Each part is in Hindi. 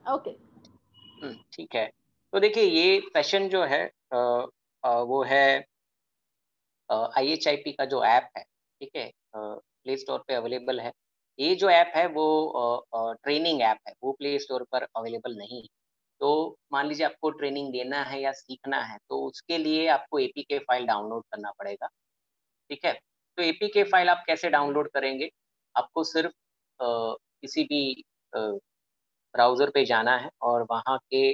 ओके। ठीक है। तो देखिए ये सेशन जो है वो है IHIP का जो ऐप है, ठीक है? प्ले स्टोर पे अवेलेबल है। ये जो ऐप है वो ट्रेनिंग ऐप है, वो प्ले स्टोर पर अवेलेबल नहीं है। तो मान लीजिए आपको ट्रेनिंग देना है या सीखना है, तो उसके लिए आपको एपीके फाइल डाउनलोड करना पड़ेगा, ठीक है? तो एपीके फाइल आप कैसे डाउनलोड करेंगे? आपको सिर्फ़ किसी भी अ, ब्राउज़र पे जाना है और वहाँ के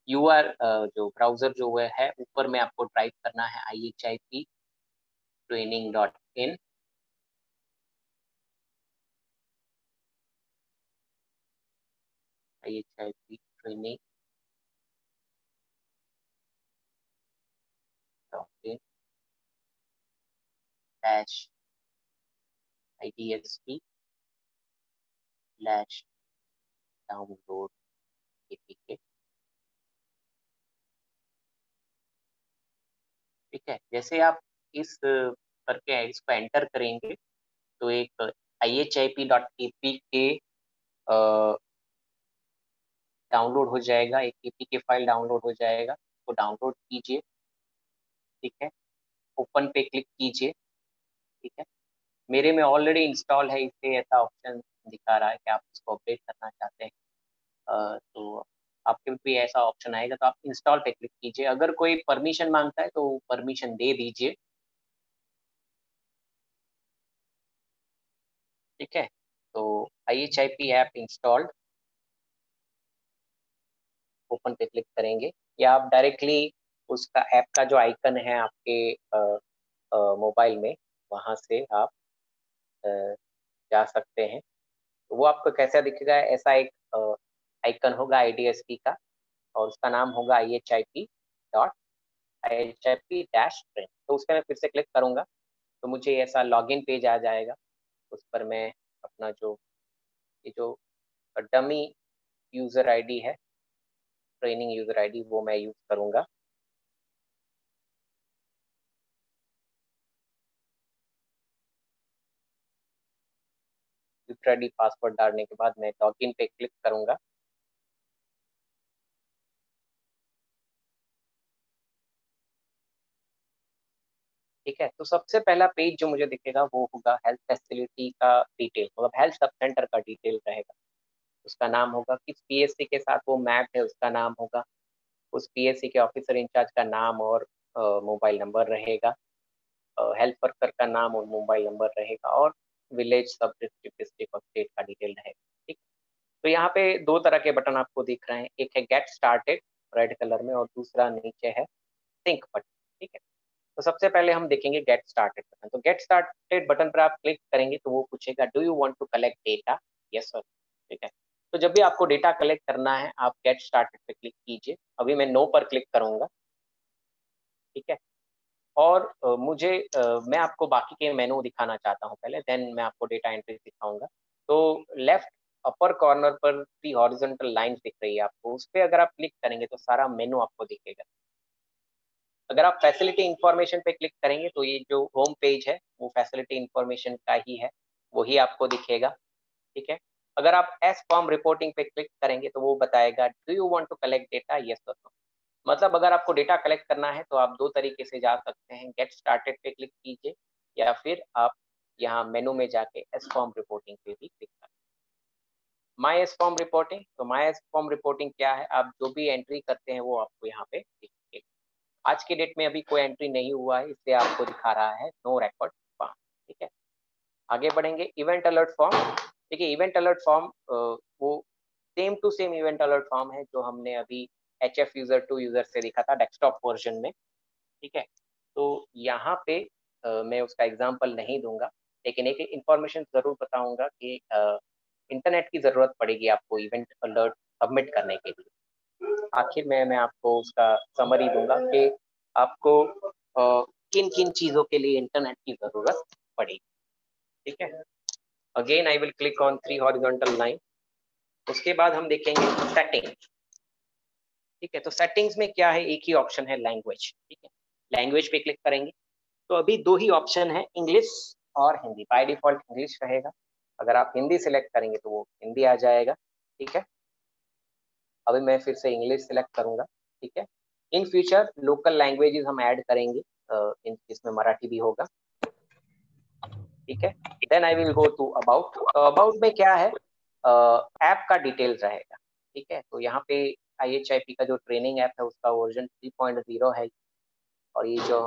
जो ब्राउज़र जो वो है, ऊपर में आपको टाइप करना है IHIP training.in। IHIP training.in dash IDSP slash download APK, ठीक है? जैसे आप इस करके इसको एंटर करेंगे, तो एक IHIP.APK डाउनलोड हो जाएगा, एक एपीके फाइल डाउनलोड हो जाएगा, उसको डाउनलोड कीजिए, ठीक है? ओपन पे क्लिक कीजिए, ठीक है? मेरे में ऑलरेडी इंस्टॉल है, इसलिए ऐसा ऑप्शन दिखा रहा है कि आप इसको अपडेट करना चाहते हैं। तो आपके भी ऐसा ऑप्शन आएगा, तो आप इंस्टॉल पे क्लिक कीजिए। अगर कोई परमिशन मांगता है तो परमिशन दे दीजिए, ठीक है? तो IHIP ऐप इंस्टॉल्ड, ओपन पे क्लिक करेंगे या आप डायरेक्टली उसका ऐप का जो आइकन है आपके मोबाइल में, वहाँ से आप अ, जा सकते हैं। तो वो आपको कैसा दिखेगा? ऐसा एक आइकन होगा आईडीएसपी का और उसका नाम होगा IHIP.IHIP-ट्रेन। तो उस पे मैं फिर से क्लिक करूँगा, तो मुझे ऐसा लॉगिन पेज आ जाएगा। उस पर मैं अपना ये जो डमी यूज़र आईडी है, ट्रेनिंग यूज़र आईडी, वो मैं यूज़ करूँगा। यूज़र आईडी पासवर्ड डालने के बाद मैं लॉगिन पे क्लिक करूँगा। ठीक है? तो सबसे पहला पेज जो मुझे दिखेगा वो होगा हेल्थ फैसिलिटी का डिटेल, मतलब हेल्थ सब सेंटर का डिटेल रहेगा। उसका नाम होगा, किस पीएससी के साथ वो मैप्ड है उसका नाम होगा, उस पीएससी के ऑफिसर इंचार्ज का नाम और मोबाइल नंबर रहेगा, हेल्थ वर्कर का नाम और मोबाइल नंबर रहेगा और विलेज, सब डिस्ट्रिक्ट, डिस्ट्रिक्ट और स्टेट का डिटेल रहेगा, ठीक। तो यहाँ पे दो तरह के बटन आपको दिख रहे हैं, एक है गेट स्टार्टेड रेड कलर में और दूसरा नीचे है सिंक बटन, ठीक है। तो सबसे पहले हम देखेंगे गेट स्टार्टेड बटन। तो गेट स्टार्टेड बटन पर आप क्लिक करेंगे तो वो पूछेगा do you want to collect data, yes sir, ठीक है। तो जब भी आपको डेटा कलेक्ट करना है आप गेट स्टार्टेड पे क्लिक कीजिए। अभी मैं नो पर क्लिक करूंगा, ठीक है। और मैं आपको बाकी के मेनू दिखाना चाहता हूँ पहले, देन मैं आपको डेटा एंट्री दिखाऊंगा। तो लेफ्ट अपर कॉर्नर पर 3 हॉरिजॉन्टल लाइंस दिख रही है आपको, उस पर अगर आप क्लिक करेंगे तो सारा मेनू आपको दिखेगा। अगर आप फैसिलिटी इंफॉर्मेशन पे क्लिक करेंगे तो ये जो होम पेज है वो फैसिलिटी इंफॉर्मेशन का ही है, वही आपको दिखेगा, ठीक है। अगर आप एस फॉर्म रिपोर्टिंग पे क्लिक करेंगे तो वो बताएगा do you want to collect data, yes और नो। मतलब अगर आपको डेटा कलेक्ट करना है तो आप दो तरीके से जा सकते हैं, गेट स्टार्टेड पे क्लिक कीजिए या फिर आप यहाँ मेनू में जाके एस फॉर्म रिपोर्टिंग पे भी क्लिक करें। माई एस फॉर्म रिपोर्टिंग, तो माई एस फॉर्म रिपोर्टिंग क्या है? आप जो भी एंट्री करते हैं वो आपको यहाँ पे दिखेगा। आज के डेट में अभी कोई एंट्री नहीं हुआ है, इसलिए आपको दिखा रहा है नो रिकॉर्ड फॉर्म, ठीक है। आगे बढ़ेंगे, इवेंट अलर्ट फॉर्म। देखिए इवेंट अलर्ट फॉर्म वो same to same event alert form है जो हमने अभी HF यूजर 2 यूजर से दिखा था डेस्कटॉप वर्जन में, ठीक है। तो यहाँ पे मैं उसका एग्जाम्पल नहीं दूंगा, लेकिन एक इंफॉर्मेशन जरूर बताऊंगा कि इंटरनेट की जरूरत पड़ेगी आपको इवेंट अलर्ट सबमिट करने के लिए। आखिर में मैं आपको उसका समरी दूंगा कि आपको किन किन चीज़ों के लिए इंटरनेट की ज़रूरत पड़ेगी, ठीक है। Again I will click on 3 horizontal line. उसके बाद हम देखेंगे सेटिंग, ठीक है। तो सेटिंग्स में क्या है, एक ही ऑप्शन है लैंग्वेज, ठीक है। लैंग्वेज पे क्लिक करेंगे तो अभी दो ही ऑप्शन है, इंग्लिश और हिंदी। बाय डिफॉल्ट इंग्लिश रहेगा, अगर आप हिंदी सिलेक्ट करेंगे तो वो हिंदी आ जाएगा, ठीक है। अभी मैं फिर से इंग्लिश सिलेक्ट करूंगा, ठीक है। इन फ्यूचर लोकल लैंग्वेजेस हम ऐड करेंगे, इसमें मराठी भी होगा, ठीक है। Then I will go to about. तो अबाउट में क्या है, ऐप का डिटेल्स रहेगा, ठीक है। तो यहाँ पे IHIP का जो ट्रेनिंग ऐप है उसका वर्जन 3.0 है। और ये जो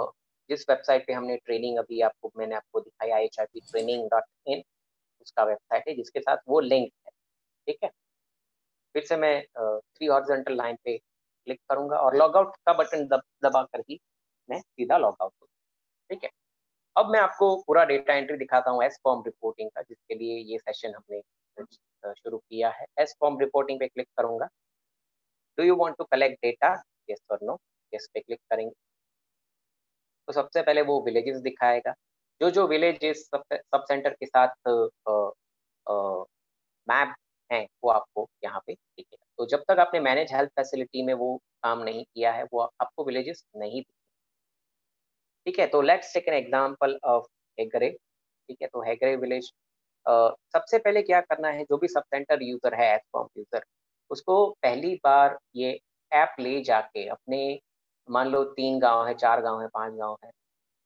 जिस वेबसाइट पे हमने ट्रेनिंग अभी मैंने आपको दिखाई IHIPtraining.in, उसका वेबसाइट है जिसके साथ वो लिंक है, ठीक है। फिर से मैं 3 हॉरिजॉन्टल लाइन पे क्लिक करूंगा और लॉग आउट का बटन दबा कर ही मैं सीधा लॉग आउट हूँ, ठीक है। अब मैं आपको पूरा डेटा एंट्री दिखाता हूँ एसकॉम रिपोर्टिंग का, जिसके लिए ये सेशन हमने शुरू किया है। एसकॉम रिपोर्टिंग पे क्लिक करूंगा। Do you want to collect data, yes और नो, यस पे क्लिक करेंगे। तो सबसे पहले वो विलेजेस दिखाएगा, जो जो विलेजेस सब सेंटर के साथ मैप हैं वो आपको यहाँ पे दिखेगा। तो जब तक आपने मैनेज हेल्थ फैसिलिटी में वो काम नहीं किया है, वो आपको विलेजेस नहीं, ठीक है। तो let's take an example of Hegare, ठीक है। तो हेगरे विलेज, सबसे पहले क्या करना है, जो भी सब सेंटर यूजर है, एसकॉम यूजर, उसको पहली बार ये ऐप ले जाके अपने, मान लो 3 गांव है, 4 गांव है, 5 गांव है,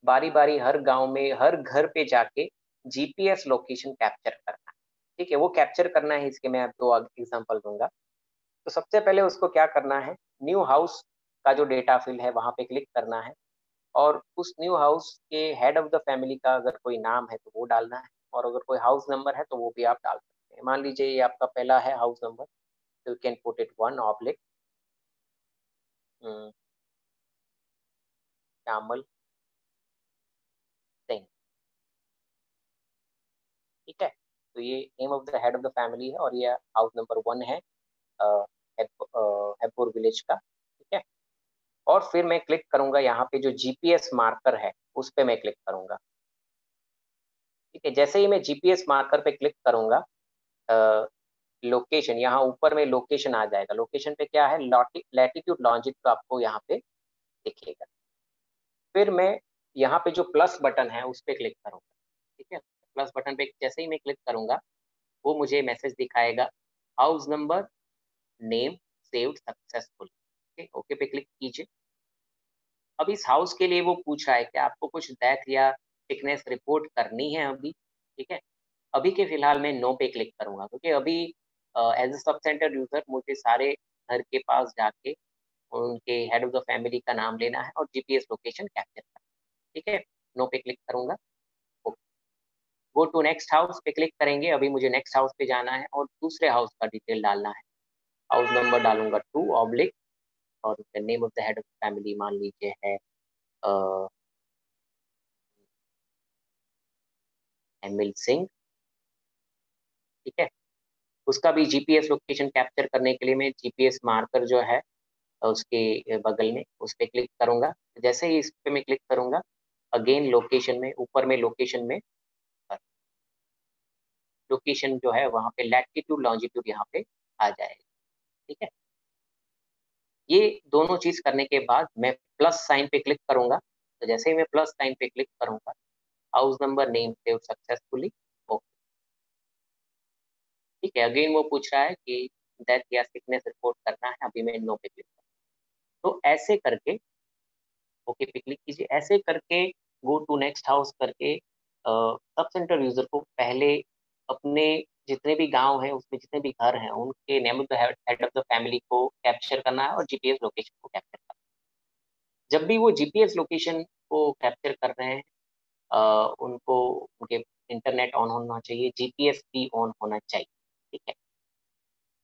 बारी बारी हर गांव में हर घर पे जाके GPS लोकेशन कैप्चर करना है, ठीक है। वो कैप्चर करना है, इसके मैं आपको एग्जांपल दूंगा। तो सबसे पहले उसको क्या करना है, न्यू हाउस का जो डेटा फिल है वहां पे क्लिक करना है, और उस न्यू हाउस के हेड ऑफ द फैमिली का अगर कोई नाम है तो वो डालना है, और अगर कोई हाउस नंबर है तो वो भी आप डाल सकते हैं। मान लीजिए ये आपका पहला है हाउस नंबर, तो you can put it 1 Shyamal Singh, ठीक है। तो ये name of the head of the family है और ये हाउस नंबर 1 है, हैपुर विलेज का, ठीक है। और फिर मैं क्लिक करूंगा यहाँ पे जो GPS मार्कर है उस पर मैं क्लिक करूंगा, ठीक है। जैसे ही मैं GPS मार्कर पे क्लिक करूंगा, लोकेशन, यहाँ ऊपर में लोकेशन आ जाएगा। लोकेशन पे क्या है, लैटिट्यूड लॉन्जिट्यूड आपको यहाँ पे दिखेगा। फिर मैं यहाँ पे जो प्लस बटन है उस पर क्लिक करूंगा, ठीक है। प्लस बटन पे जैसे ही मैं क्लिक करूंगा, वो मुझे मैसेज दिखाएगा, house number name saved successful, ठीक, ओके पे क्लिक कीजिए। अब इस हाउस के लिए वो पूछ रहा है कि आपको कुछ डेथ या सिकनेस रिपोर्ट करनी है अभी, ठीक है। अभी के फिलहाल मैं नो पे क्लिक करूंगा, क्योंकि अभी as a sub centre user मुझे सारे घर के पास जाके उनके हेड ऑफ द फैमिली का नाम लेना है और GPS लोकेशन कैप्चर करना है, ठीक है। नो पे क्लिक करूंगा। गो टू नेक्स्ट हाउस पे क्लिक करेंगे। अभी मुझे नेक्स्ट हाउस पे जाना है और दूसरे हाउस का डिटेल डालना है। हाउस नंबर डालूंगा 2 और name of the head of the family मान लीजिए है एमिल सिंह, ठीक है। उसका भी GPS लोकेशन कैप्चर करने के लिए मैं GPS मार्कर जो है उसके बगल में उस पर क्लिक करूंगा। जैसे ही इस पे मैं क्लिक करूंगा, अगेन लोकेशन में ऊपर में लोकेशन जो है वहाँ पे लैटिट्यूड लॉन्जिट्यूड यहाँ पे आ जाएगा, ठीक है। ये दोनों चीज करने के बाद मैं प्लस साइन पे क्लिक करूंगा। तो जैसे ही मैं प्लस साइन पे क्लिक करूंगा, house number name save successfully, okay, ठीक है। अगेन वो पूछ रहा है कि डेथ या सिकनेस रिपोर्ट करना है, अभी मैं नो पे क्लिक करूँ। तो ऐसे करके ओके पे क्लिक कीजिए। ऐसे करके गो टू नेक्स्ट हाउस करके सब सेंटर यूजर को पहले अपने जितने भी गांव हैं उसमें जितने भी घर हैं उनके name of the head of the family को कैप्चर करना है और GPS लोकेशन को कैप्चर करना है। जब भी वो GPS लोकेशन को कैप्चर कर रहे हैं, उनको उनके इंटरनेट ऑन होना चाहिए, GPS भी ऑन होना चाहिए, ठीक है।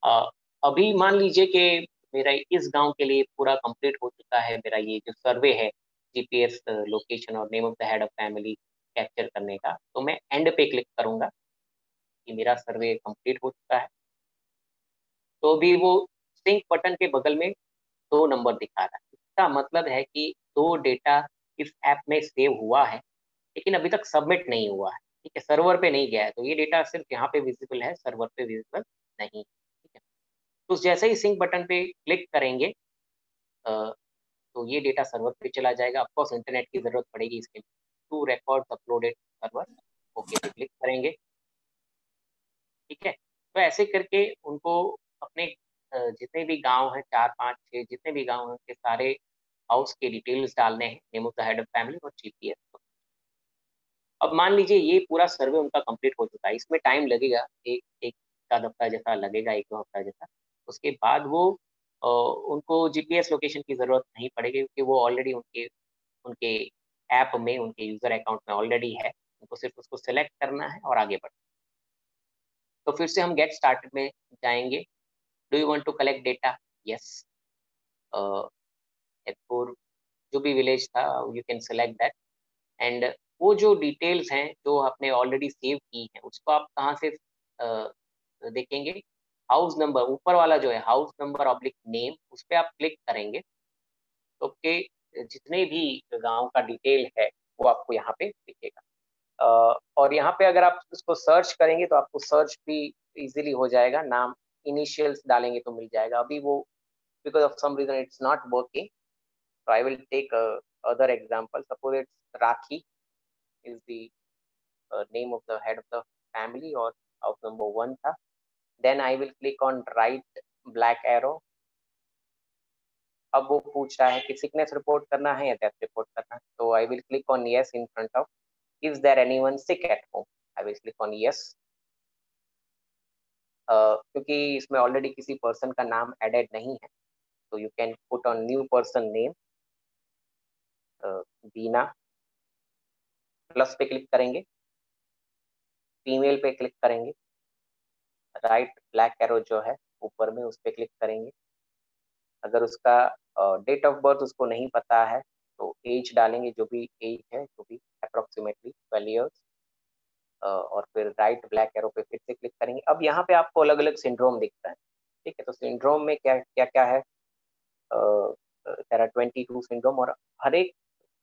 अ, अभी मान लीजिए कि मेरा इस गांव के लिए पूरा कंप्लीट हो चुका है, मेरा ये जो सर्वे है GPS लोकेशन और name of the head of family capture करने का, तो मैं एंड पे क्लिक करूंगा कि मेरा सर्वे कंप्लीट हो चुका है। तो भी वो सिंक बटन के बगल में 2 नंबर दिखा रहा है। इसका मतलब है कि 2 डेटा इस ऐप में सेव हुआ है, लेकिन अभी तक सबमिट नहीं हुआ है, ठीक है, सर्वर पे नहीं गया है। तो ये डेटा सिर्फ यहाँ पे विजिबल है, सर्वर पे विजिबल नहीं, ठीक है। तो जैसे ही सिंक बटन पे क्लिक करेंगे, तो ये डेटा सर्वर पे चला जाएगा। ऑफकोर्स इंटरनेट की जरूरत पड़ेगी इसके लिए। To record uploaded server, okay पे क्लिक करेंगे, ठीक है। तो ऐसे करके उनको अपने जितने भी गांव हैं, 4 5 6 जितने भी गांव हैं, के सारे हाउस के डिटेल्स डालने हैं, name of the head of family और जीपीएस। अब मान लीजिए ये पूरा सर्वे उनका कंप्लीट हो चुका है, इसमें टाइम लगेगा, एक एक आध हफ्ता जैसा लगेगा, 1 2 हफ्ता जैसा। उसके बाद वो उनको जीपीएस लोकेशन की जरूरत नहीं पड़ेगी, क्योंकि वो ऑलरेडी उनके उनके ऐप में, उनके यूजर अकाउंट में ऑलरेडी है। उनको सिर्फ उसको सिलेक्ट करना है और आगे बढ़ना। तो फिर से हम गेट स्टार्टेड में जाएंगे। Do you want to collect data? Yes. For जो भी विलेज था, you can select that. And वो जो डिटेल्स हैं जो आपने ऑलरेडी सेव की हैं, उसको आप कहाँ से देखेंगे? हाउस नंबर, ऊपर वाला जो है हाउस नंबर ऑब्लिक नेम, उस पर आप क्लिक करेंगे तो आपके जितने भी गांव का डिटेल है वो आपको यहाँ पे दिखेगा। और यहाँ पे अगर आप उसको सर्च करेंगे तो आपको सर्च भी इजीली हो जाएगा, नाम इनिशियल्स डालेंगे तो मिल जाएगा। अभी वो because of some reason it's not working, so I will take other example. Suppose it's Rakhi is the name of the head of the family, or house number 1 था। Then I will click on right black arrow। अब वो पूछ रहा है कि सिकनेस रिपोर्ट करना है या डेथ रिपोर्ट करना है, तो I will click on yes in front of is there anyone sick at home. I will click on yes. क्योंकि इसमें ऑलरेडी किसी पर्सन का नाम एडेड नहीं है, तो you can put on new person name, Bina. Plus पे क्लिक करेंगे, फीमेल पे क्लिक करेंगे, राइट ब्लैक एरो जो है ऊपर में उस पर क्लिक करेंगे। अगर उसका डेट ऑफ बर्थ उसको नहीं पता है तो एज डालेंगे, जो भी एज है, जो भी अप्रोक्सीमेटली 12 ईयर्स। और फिर राइट ब्लैक एरो पे फिर से क्लिक करेंगे। अब यहाँ पे आपको अलग अलग सिंड्रोम दिखता है, ठीक है। तो सिंड्रोम में क्या क्या क्या है? देयर आर 22 सिंड्रोम, और हर एक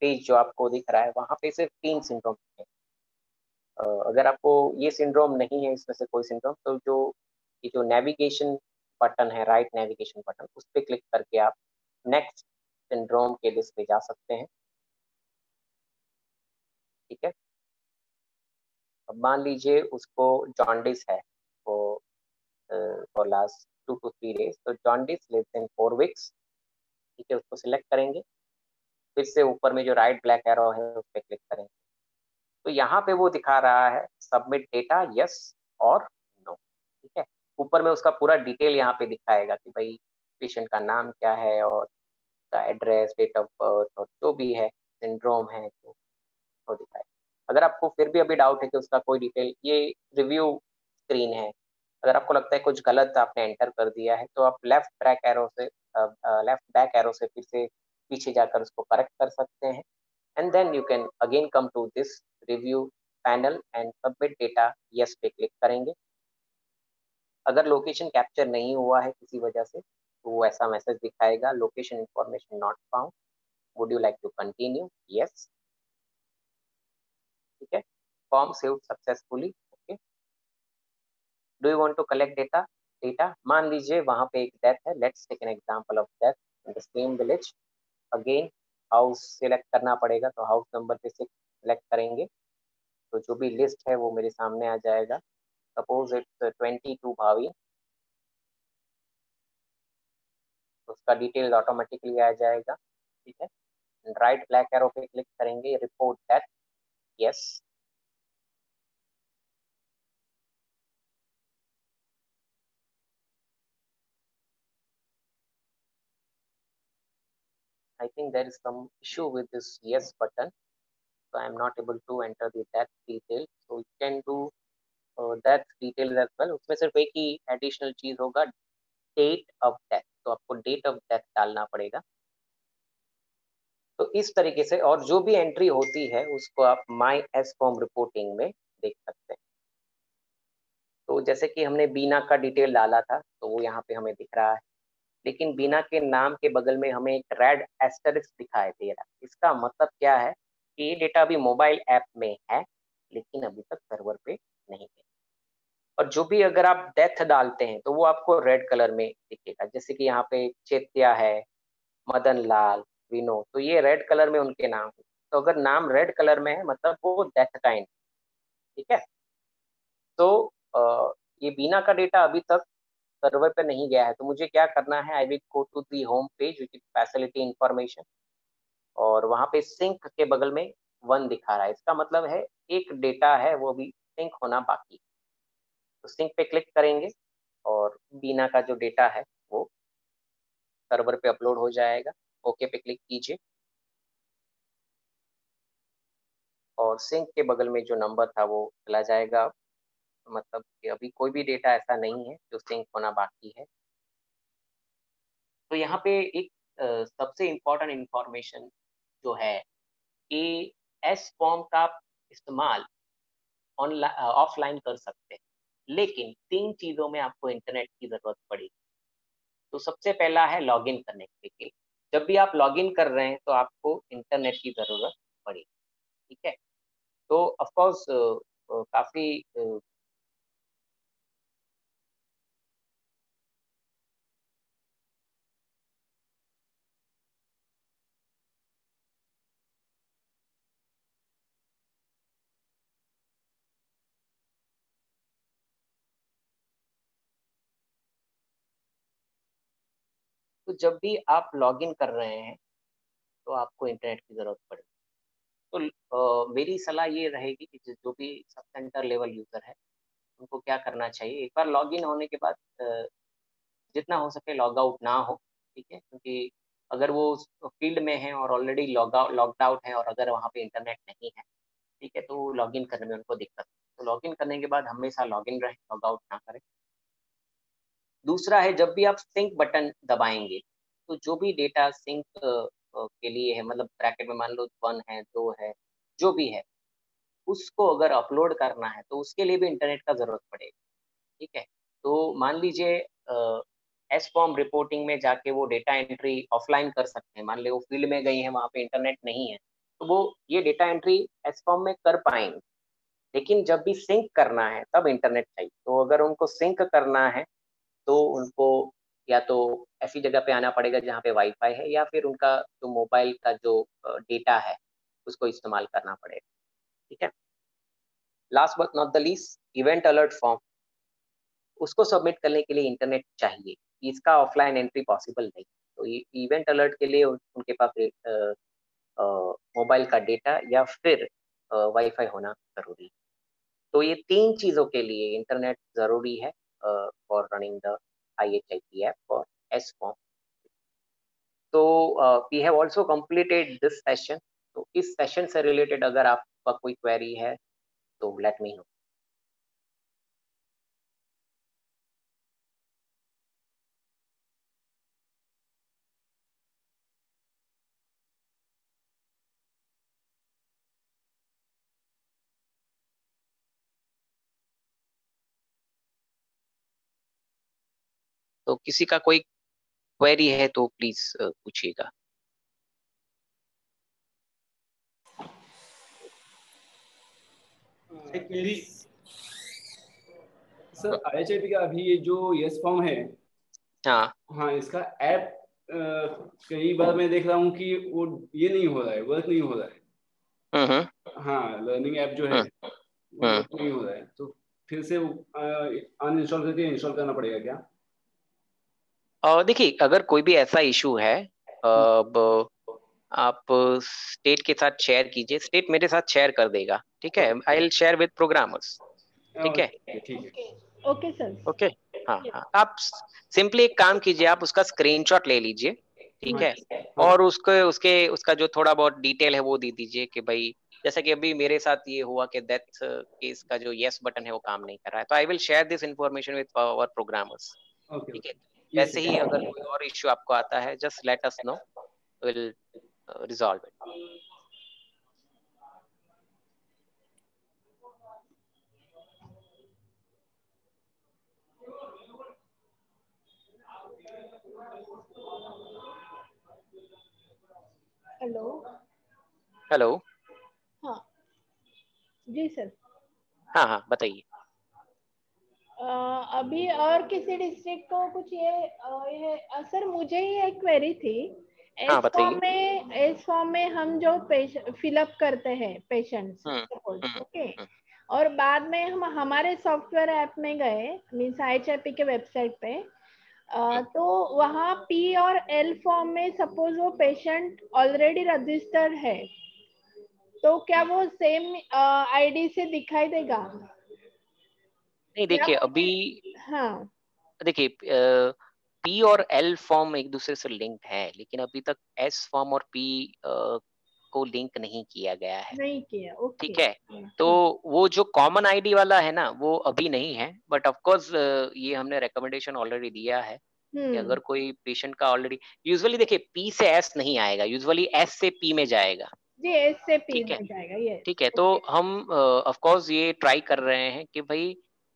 पेज जो आपको दिख रहा है वहाँ पे सिर्फ 3 सिंड्रोम है। अगर आपको ये सिंड्रोम नहीं है, इसमें से कोई सिंड्रोम, तो जो ये जो नेविगेशन बटन है, राइट नेविगेशन बटन, उस पर क्लिक करके आप नेक्स्ट सिंड्रोम के लिस्ट पे जा सकते हैं, ठीक है। अब मान लीजिए उसको जॉन्डिस है, वो फॉर लास्ट 2 to 3 days, तो जॉन्डिस लेस देन 4 weeks, ठीक है। उसको सिलेक्ट करेंगे, फिर से ऊपर में जो राइट ब्लैक एरो है उस पर क्लिक करेंगे। तो यहाँ पे वो दिखा रहा है सबमिट डेटा यस और नो, ठीक है। ऊपर में उसका पूरा डिटेल यहाँ पे दिखाएगा कि भाई पेशेंट का नाम क्या है, और उसका एड्रेस, डेट ऑफ बर्थ, और जो भी है सिंड्रोम है तो वो दिखाएगा। अगर आपको फिर भी अभी डाउट है कि उसका कोई डिटेल, ये रिव्यू स्क्रीन है, अगर आपको लगता है कुछ गलत आपने एंटर कर दिया है तो आप लेफ्ट बैक एरो से फिर से पीछे जाकर उसको करेक्ट कर सकते हैं। And then you can again come to this review panel and submit data yes पे क्लिक करेंगे। अगर लोकेशन कैप्चर नहीं हुआ है किसी वजह से तो वो ऐसा मैसेज दिखाएगा, location information not found, would you like to continue? Yes, ठीक है। Form saved successfully, okay. Do you want to collect data? मान लीजिए वहां पे एक डेथ है, let's take an example of death in the same village. Again house select करना पड़ेगा, तो हाउस नंबर पे से सिलेक्ट करेंगे, तो जो भी लिस्ट है वो मेरे सामने आ जाएगा। सपोज इट्स 22 भावी, उसका डिटेल ऑटोमेटिकली आ जाएगा, ठीक है। राइट ब्लैक एरो पे क्लिक करेंगे, report that yes. I think there is some issue with this yes button, so I am not able to enter the death detail, so you can do death detail as well. उसमें सिर्फ एक ही एडिशनल चीज होगा, डेट ऑफ डेथ, तो आपको डेट ऑफ डेथ डालना पड़ेगा। तो इस तरीके से, और जो भी एंट्री होती है उसको आप माई एस फॉर्म रिपोर्टिंग में देख सकते हैं। तो जैसे कि हमने बीना का डिटेल डाला था तो वो यहाँ पे हमें दिख रहा है, लेकिन बीना के नाम के बगल में हमें एक रेड एस्टरिस्क दिखाई दे रहा है। इसका मतलब क्या है कि ये डेटा अभी मोबाइल ऐप में है लेकिन अभी तक सर्वर पे नहीं है। और जो भी अगर आप डेथ डालते हैं तो वो आपको रेड कलर में दिखेगा, जैसे कि यहाँ पे चेत्या है, मदन लाल, विनोद, तो ये रेड कलर में उनके नाम है। तो अगर नाम रेड कलर में है मतलब वो डेथ काइंड, ठीक है। तो ये बीना का डेटा अभी तक सर्वर पे नहीं गया है, तो मुझे क्या करना है, I will go to the home page which is facility information, और वहाँ पे सिंक के बगल में 1 दिखा रहा है, इसका मतलब है एक डेटा है वो भी सिंक होना बाकी। तो सिंक पे क्लिक करेंगे और बीना का जो डेटा है वो सर्वर पे अपलोड हो जाएगा। ओके पे क्लिक कीजिए और सिंक के बगल में जो नंबर था वो चला जाएगा। मतलब कि अभी कोई भी डेटा ऐसा नहीं है जो सिंक होना बाकी है। तो यहाँ पे एक सबसे इम्पोर्टेंट इंफॉर्मेशन जो है कि एस फॉर्म का आप इस्तेमाल ऑनलाइन ऑफलाइन कर सकते हैं, लेकिन 3 चीज़ों में आपको इंटरनेट की ज़रूरत पड़ेगी। तो सबसे पहला है लॉगिन करने के लिए। जब भी आप लॉगिन कर रहे हैं तो आपको इंटरनेट की ज़रूरत पड़ेगी, ठीक है? तो ऑफ कोर्स काफ़ी तो जब भी आप लॉगिन कर रहे हैं तो आपको इंटरनेट की ज़रूरत पड़ेगी। तो मेरी सलाह ये रहेगी कि जो भी सब सेंटर लेवल यूज़र है, उनको क्या करना चाहिए, एक बार लॉगिन होने के बाद जितना हो सके लॉग आउट ना हो, ठीक है? क्योंकि अगर वो उस फील्ड में हैं और ऑलरेडी लॉग्ड आउट हैं और अगर वहाँ पे इंटरनेट नहीं है, ठीक है? तो लॉगिन करने में उनको दिक्कत। तो लॉगिन करने के बाद हमेशा लॉगिन रहें, लॉग आउट ना करें। दूसरा है जब भी आप सिंक बटन दबाएँगे, तो जो भी डेटा सिंक के लिए है, मतलब ब्रैकेट में मान लो 1 है, 2 है, जो भी है, उसको अगर अपलोड करना है तो उसके लिए भी इंटरनेट का ज़रूरत पड़ेगा, ठीक है? तो मान लीजिए एसकॉम रिपोर्टिंग में जाके वो डेटा एंट्री ऑफलाइन कर सकते हैं, मान लें वो फील्ड में गई हैं, वहाँ पे इंटरनेट नहीं है, तो वो ये डेटा एंट्री एसकॉम में कर पाएँगे। लेकिन जब भी सिंक करना है तब इंटरनेट चाहिए। तो अगर उनको सिंक करना है तो उनको या तो ऐसी जगह पे आना पड़ेगा जहाँ पे वाईफ़ाई है, या फिर उनका जो मोबाइल का जो डेटा है, उसको इस्तेमाल करना पड़ेगा, ठीक है? Last but not the least, event alert form, उसको सबमिट करने के लिए इंटरनेट चाहिए। इसका ऑफलाइन एंट्री पॉसिबल नहीं। तो ये इवेंट अलर्ट के लिए उनके पास मोबाइल का डेटा या फिर वाईफ़ाई होना ज़रूरी है। तो ये 3 चीज़ों के लिए इंटरनेट ज़रूरी है for running the IHIP app for एसकॉम। तो we have also completed this session. तो इस सेशन से रिलेटेड अगर आपका कोई क्वेरी है तो लेट मी नो। तो किसी का कोई क्वेरी है तो प्लीज पूछिएगा। एक मेरी सर IHIP का अभी ये जो यस फॉर्म है, हाँ हाँ, इसका ऐप कई बार मैं देख रहा हूँ कि वो ये नहीं हो रहा है, वर्क नहीं हो रहा है। हम्म हाँ, लर्निंग ऐप जो है हम्म वो हम्म। वर्क नहीं हो रहा है, तो फिर से अनइंस्टॉल करके इंस्टॉल करना पड़ेगा क्या? और देखिए अगर कोई भी ऐसा इशू है, अब आप स्टेट के साथ शेयर कीजिए, स्टेट मेरे साथ शेयर कर देगा, ठीक है? I will share with programmers, ठीक है? ठीक है। Okay sir. ओके। हाँ हाँ, आप सिंपली एक काम कीजिए, आप उसका स्क्रीनशॉट ले लीजिए, ठीक है? हाँ, और उसका जो थोड़ा बहुत डिटेल है वो दे दीजिए कि भाई जैसे कि अभी मेरे साथ ये हुआ कि डेथ केस का जो यस बटन है वो काम नहीं कर रहा है, तो I will share this information with our programmers, okay ठीक है? ये वैसे ही अगर कोई और इश्यू आपको आता है just let us know, will resolve it. Hello. Hello. हाँ जी सर। हाँ हाँ बताइए। अभी और किसी डिस्ट्रिक्ट को कुछ सर मुझे ही एक क्वेरी थी। हाँ बताइए। एस फॉर्म में हम जो फिलअप करते हैं पेशेंट्स हम्म सपोज, हम्म ओके, हम्म और बाद में हम हमारे सॉफ्टवेयर ऐप में गए, मीन्स IHIP के वेबसाइट पे, तो वहाँ P और L फॉर्म में सपोज वो पेशेंट ऑलरेडी रजिस्टर्ड है, तो क्या वो सेम ID से दिखाई देगा? नहीं देखिए अभी, हाँ देखिए P और L फॉर्म एक दूसरे से लिंक्ड है, लेकिन अभी तक S फॉर्म और P को लिंक नहीं किया गया है। नहीं किया, ओके। ठीक है, तो वो जो कॉमन आईडी वाला है ना वो अभी नहीं है, बट ऑफ कोर्स ये हमने रिकमेंडेशन ऑलरेडी दिया है कि अगर कोई पेशेंट का ऑलरेडी, यूजुअली देखिए P से S नहीं आएगा, यूजुअली S से P में जाएगा जी, S से P ठीक है, में जाएगा, यस। ठीक है। तो हम ऑफ कोर्स ये ट्राई कर रहे हैं कि भाई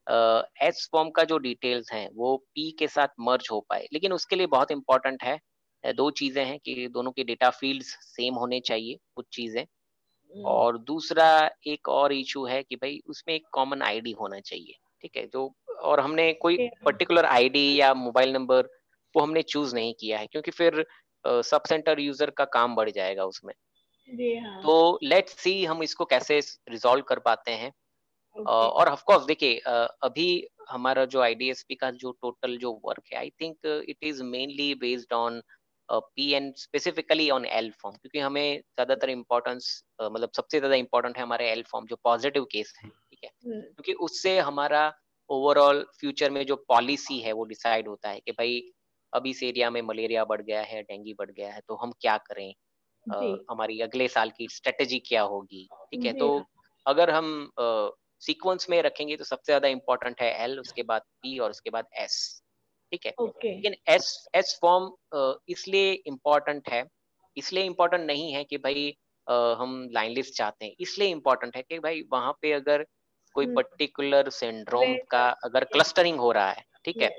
एस फॉर्म का जो डिटेल्स हैं वो पी के साथ मर्ज हो पाए, लेकिन उसके लिए बहुत इंपॉर्टेंट है, दो चीजें हैं कि दोनों के डेटा फील्ड्स सेम होने चाहिए कुछ चीजें, और दूसरा एक और इशू है कि भाई उसमें एक कॉमन आईडी होना चाहिए, ठीक है। जो और हमने कोई पर्टिकुलर आईडी या मोबाइल नंबर वो हमने चूज नहीं किया है, क्योंकि फिर सब सेंटर यूजर का काम बढ़ जाएगा उसमें। जी हाँ। तो लेट्स सी हम इसको कैसे रिजॉल्व कर पाते हैं। और ऑफ कोर्स देखिए अभी हमारा जो IDSP का जो टोटल जो वर्क है, I think it is mainly based on P and specifically on L form, क्योंकि हमें ज्यादातर इम्पोर्टेंस मतलब सबसे ज्यादा इम्पोर्टेंट है हमारे L फॉर्म जो पॉजिटिव केस है, ठीक है, क्योंकि उससे हमारा ओवरऑल फ्यूचर में जो पॉलिसी है वो डिसाइड होता है कि भाई अब इस एरिया में मलेरिया बढ़ गया है, डेंगू बढ़ गया है, तो हम क्या करें, हमारी अगले साल की स्ट्रेटेजी क्या होगी, ठीक है। तो अगर हम सीक्वेंस में रखेंगे तो सबसे ज्यादा इंपॉर्टेंट है L, उसके बाद P और उसके बाद S, ठीक है। लेकिन S फॉर्म इसलिए इम्पोर्टेंट है, इसलिए इम्पोर्टेंट नहीं है कि भाई हम लाइन लिस्ट चाहते हैं, इसलिए इम्पोर्टेंट है कि भाई वहां पे अगर कोई पर्टिकुलर सिंड्रोम का अगर क्लस्टरिंग हो रहा है, ठीक है,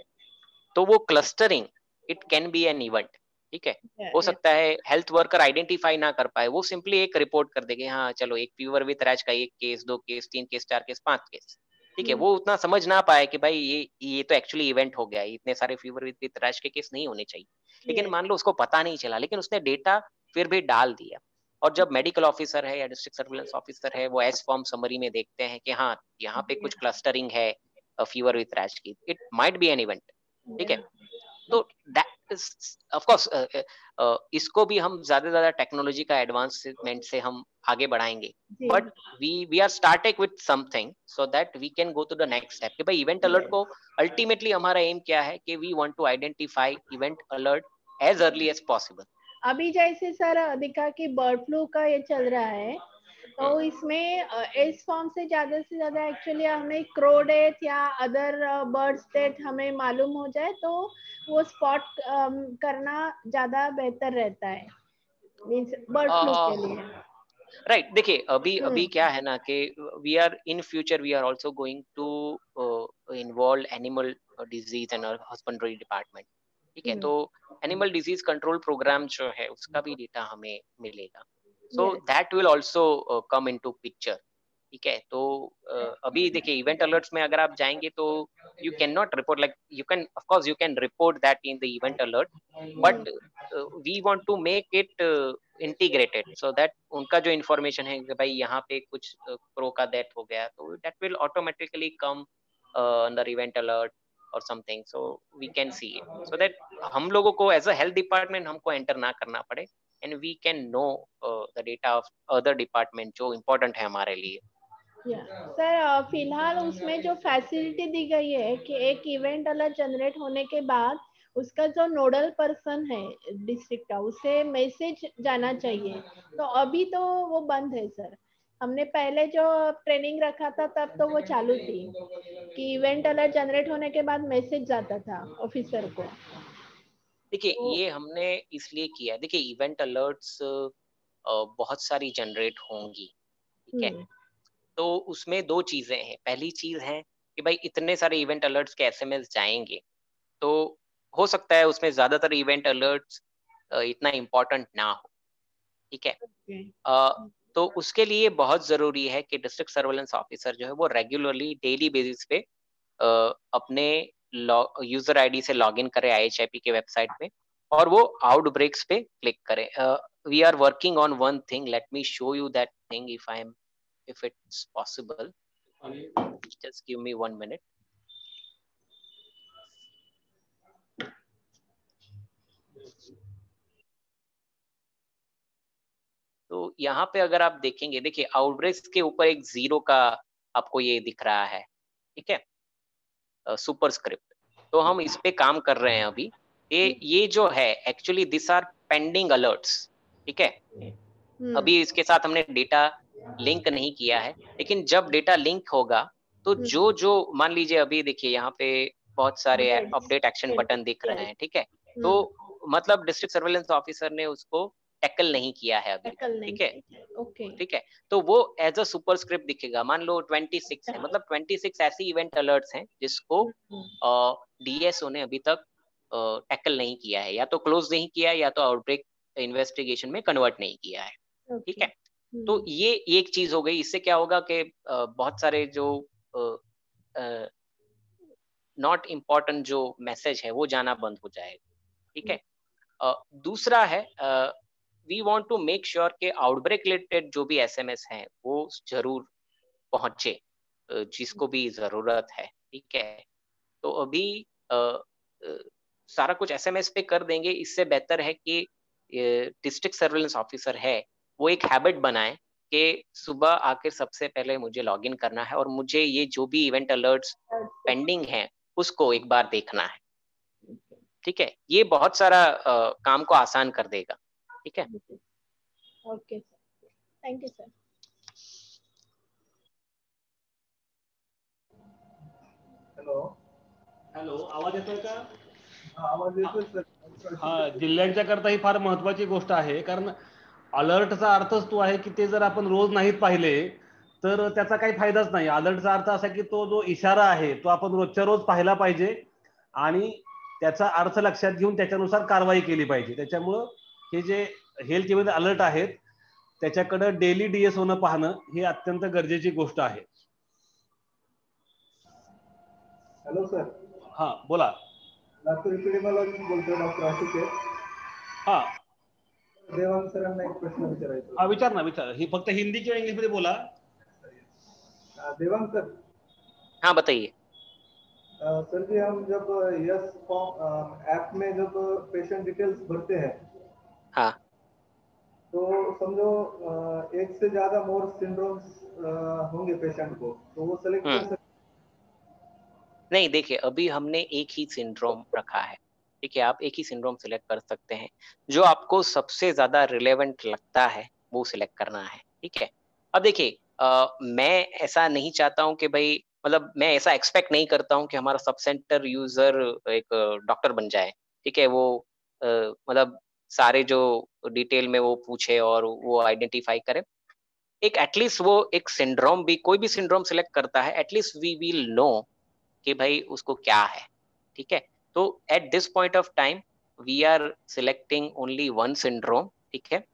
तो वो clustering it can be an event, ठीक है। हो सकता है हेल्थ वर्कर आइडेंटिफाई ना कर पाए, वो सिंपली एक रिपोर्ट कर देंगे, हाँ चलो एक फीवर विथ रैश का 1 case, 2 case, 3 case, 4 case, 5 case, ठीक है। वो उतना समझ ना पाए कि भाई ये तो एक्चुअली इवेंट हो गया, इतने सारे फीवर विथ रैश के केस नहीं होने चाहिए, लेकिन मान लो उसको पता नहीं चला, लेकिन उसने डेटा फिर भी डाल दिया, और जब मेडिकल ऑफिसर है या डिस्ट्रिक्ट सर्विलेंस ऑफिसर है वो एस फॉर्म समरी में देखते हैं कि हाँ यहाँ पे कुछ क्लस्टरिंग है फीवर विथ रैश की, it might be an event, ठीक है। तो दैट इज ऑफ कोर्स इसको भी हम ज्यादा टेक्नोलॉजी का एडवांसमेंट से हम आगे बढ़ाएंगे, but we are starting with something so that we can go to the next step कि भाई इवेंट अलर्ट को अल्टीमेटली हमारा एम क्या है कि we want to identify event alert as early as possible. अभी जैसे सर दिखा कि बर्ड फ्लू का ये चल रहा है, तो इसमें इस फॉर्म से ज्यादा एक्चुअली हमें क्रो डेथ या अदर बर्ड्स डेथ हमें मालूम हो जाए तो वो स्पॉट करना ज्यादा बेहतर रहता है, मींस बर्ड फ्लू के लिए। राइट, देखिए अभी क्या है ना कि we are in future we are also going to involve animal disease and husbandry department, ठीक है। तो एनिमल डिजीज कंट्रोल प्रोग्राम जो है उसका भी डेटा हमें मिलेगा, so that will also come into picture, ठीक है। तो अभी देखिए इवेंट अलर्ट्स में अगर आप जाएंगे तो you cannot report, like you can of course you can report that in the event alert, but we want to make it integrated so that उनका जो information है कि भाई यहाँ पे कुछ क्रो का डेथ हो गया, तो that will automatically come under event alert or something, so we can see it so that हम लोगों को as a health department हमको enter ना करना पड़े, and we can know the data of other department जो important है हमारे लिए। सर फिलहाल उसमें जो फैसिलिटी दी गई है कि एक इवेंट अलर्ट जनरेट होने के बाद उसका जो नोडल पर्सन है डिस्ट्रिक्ट का उसे मैसेज जाना चाहिए, तो अभी तो वो बंद है सर। हमने पहले जो ट्रेनिंग रखा था तब तो वो चालू थी कि इवेंट अलर्ट जनरेट होने के बाद मैसेज जाता था ऑफिसर को। देखिए ये हमने इसलिए किया, देखिए इवेंट अलर्ट्स बहुत सारी जनरेट होंगी, ठीक है। तो उसमें दो चीजें हैं, पहली चीज है कि भाई इतने सारे इवेंट अलर्ट्स के एसएमएस जाएंगे, तो हो सकता है उसमें ज्यादातर इवेंट अलर्ट्स इतना इम्पोर्टेंट ना हो, ठीक है। तो उसके लिए बहुत जरूरी है कि डिस्ट्रिक्ट सर्वेलेंस ऑफिसर जो है वो रेगुलरली डेली बेसिस पे अपने यूजर आईडी से लॉगिन करे IHIP के वेबसाइट पे, और वो आउटब्रेक्स पे क्लिक करे। We are working on one thing, let me show you that thing if it's possible. Just give me 1 minute. तो यहाँ पे अगर आप देखेंगे, देखिए आउटब्रेक के ऊपर एक 0 का आपको ये दिख रहा है, ठीक है, सुपरस्क्रिप्ट। तो हम इस पे काम कर रहे हैं अभी। ये जो है actually this are pending alerts, ठीक है। अभी इसके साथ हमने डेटा लिंक नहीं किया है, लेकिन जब डेटा लिंक होगा तो जो जो मान लीजिए अभी देखिए यहाँ पे बहुत सारे अपडेट एक्शन बटन दिख रहे हैं, ठीक है। तो मतलब डिस्ट्रिक्ट सर्वेलेंस ऑफिसर ने उसको टैकल नहीं किया है अभी, ठीक है, ओके, ठीक है। तो वो एज अ सुपरस्क्रिप्ट दिखेगा। मान लो 26 है, मतलब 26 ऐसी इवेंट अलर्ट्स हैं जिसको डीएसओ ने अभी तक टैकल नहीं किया है, या तो क्लोज नहीं किया है, या तो आउटब्रेक इन्वेस्टिगेशन में कन्वर्ट नहीं किया है, ठीक है। तो ये एक चीज हो गई। इससे क्या होगा कि बहुत सारे जो नॉट इम्पोर्टेंट जो मैसेज है वो जाना बंद हो जाएगा, ठीक है। दूसरा है we want to make sure के आउटब्रेक रिलेटेड जो भी एसएमएस हैं वो जरूर पहुंचे जिसको भी जरूरत है, ठीक है। तो अभी सारा कुछ एसएमएस पे कर देंगे। इससे बेहतर है कि डिस्ट्रिक्ट सर्वेलेंस ऑफिसर है वो एक हैबिट बनाए कि सुबह आकर सबसे पहले मुझे लॉगिन करना है और मुझे ये जो भी इवेंट अलर्ट्स पेंडिंग है उसको एक बार देखना है, ठीक है। ये बहुत सारा काम को आसान कर देगा, ठीक है। Okay sir, thank you sir. Hello hello, आवाज येतोय का? आवाज येतोय सर. हा, जिल्ह्यांच्या करता ही फार महत्वाची गोष्ट आहे, कारण अलर्टचा अर्थच तो आहे की ते जर आपण रोज नाहीत पाहिले तर त्याचा काही फायदाच नाही. अलर्टचा अर्थ असा की तो जो इशारा आहे तो आपण रोजच्या रोज पाहिला पाहिजे आणि त्याचा अर्थ लक्षात घेऊन त्याच्यानुसार कारवाई केली पाहिजे. त्याच्यामुळं हे जे हेल्थ इव्हेंट अलर्ट आहेत त्याच्याकडे डेली डीएसओनं पाहणं ही अत्यंत गरजेची गोष्ट आहे. Hello sir. हा बोला. लातूर इपिडेमॉलॉजिस्ट बोलतोय, डॉक्टर आशुकेश. हा, देवांग सरांना एक प्रश्न विचारायचा. हा विचार ना, विचार. ही फक्त हिंदी किंवा इंग्लिश मध्ये बोला. देवांग सर. हाँ बताइए। सर जी, हम जब यस फॉर्म ऐप में जब पेशेंट डिटेल्स भरते हैं, हाँ, तो समझो एक से ज्यादा मोर सिंड्रोम्स होंगे पेशेंट को, तो वो सेलेक्ट कर सकते? नहीं देखिए, अभी हमने एक ही सिंड्रोम रखा है, ठीक है। आप एक ही सिंड्रोम सिलेक्ट कर सकते हैं, जो आपको सबसे ज्यादा रिलेवेंट लगता है वो सिलेक्ट करना है, ठीक है। अब देखिए मैं ऐसा नहीं चाहता हूँ कि भाई, मतलब मैं ऐसा एक्सपेक्ट नहीं करता हूँ कि हमारा सब सेंटर यूजर एक डॉक्टर बन जाए, ठीक है। वो मतलब सारे जो डिटेल में वो पूछे और वो आइडेंटिफाई करे। एक एटलीस्ट वो एक सिंड्रोम भी, कोई भी सिंड्रोम सिलेक्ट करता है, एटलीस्ट वी विल नो कि भाई उसको क्या है, ठीक है। तो at this point of time we are selecting only one syndrome, ठीक है।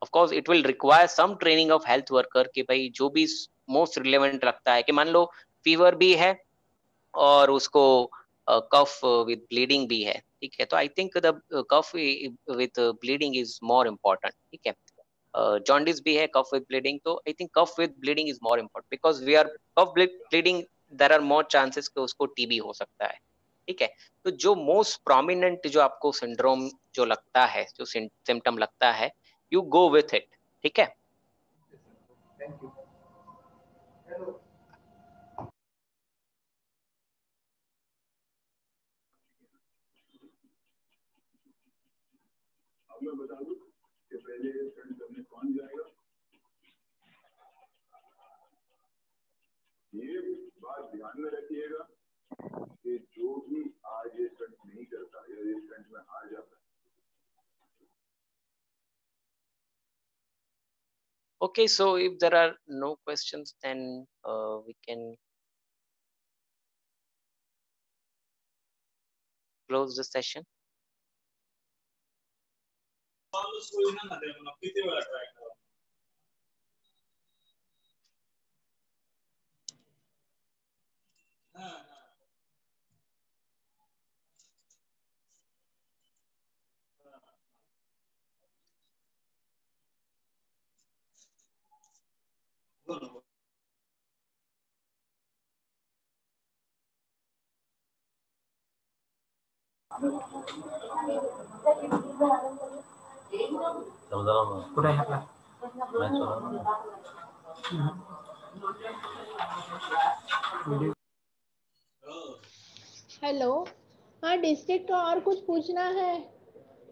Of course it will require some training of health worker कि भाई जो भी मोस्ट रिलेवेंट लगता है, कि मान लो फीवर भी है और उसको कफ विद ब्लीडिंग भी है, ठीक है। तो I think the cough with bleeding is more important, ठीक है। जॉन्डिस भी है, कफ विद ब्लीडिंग, तो I think cough with bleeding is more important because we are cough bleeding, there are more chances कि उसको टीबी हो सकता है, ठीक है। तो जो मोस्ट प्रोमिनेंट जो आपको सिंड्रोम जो लगता है, जो सिम्टम लगता है, यू गो विथ इट, ठीक है। Thank you. मैं बता दूं कि पहले स्टडी करने कौन जाएगा, ये बात ध्यान में रखिएगा कि जो भी आज ये स्टंट नहीं करता या ये स्टंट में हार जाता है. Okay, so if there are no questions, then we can close the session. Hello, हाँ डिस्ट्रिक्ट और कुछ पूछना है?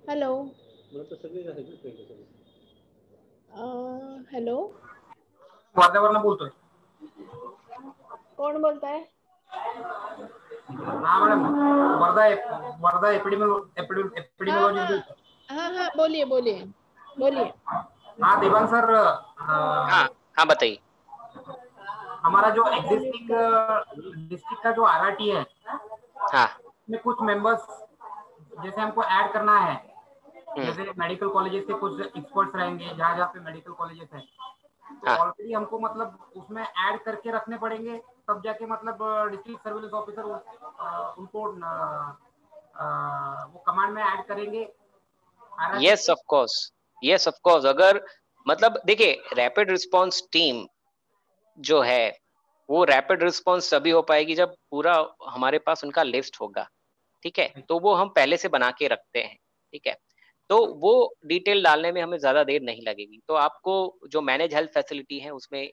हेलो हेलो, वर्धेवरनं बोलतोय. कौन बोलता है? हाँ मैडम, वर्धा एपिडेमियोलॉजी हाँ बोलतोय. हाँ हाँ, बोलिए बोलिए बोलिए। हाँ देवांग सर, हाँ बताइए। हमारा जो एग्जिस्टिंग डिस्ट्रिक्ट का जो आरआरटी है, हाँ में कुछ मेंबर्स जैसे हमको ऐड करना है, जैसे मेडिकल कॉलेजेस के कुछ एक्सपर्ट्स रहेंगे जहाँ जहाँ पे मेडिकल कॉलेजेस हैं, तो हाँ ऑलरेडी हमको मतलब उसमें ऐड करके रखने पड़ेंगे, तब जाके मतलब डिस्ट्रिक्ट सर्विलेंस ऑफिसर उनको वो कमांड में ऐड करेंगे. यस ऑफ कोर्स, अगर मतलब देखिए रैपिड रिस्पांस टीम जो है वो रैपिड रिस्पांस तभी हो पाएगी जब पूरा हमारे पास उनका लिस्ट होगा, ठीक है, तो वो हम पहले से बना के रखते हैं, ठीक है, तो वो डिटेल डालने में हमें ज्यादा देर नहीं लगेगी. तो आपको जो मैनेज हेल्थ फैसिलिटी है उसमें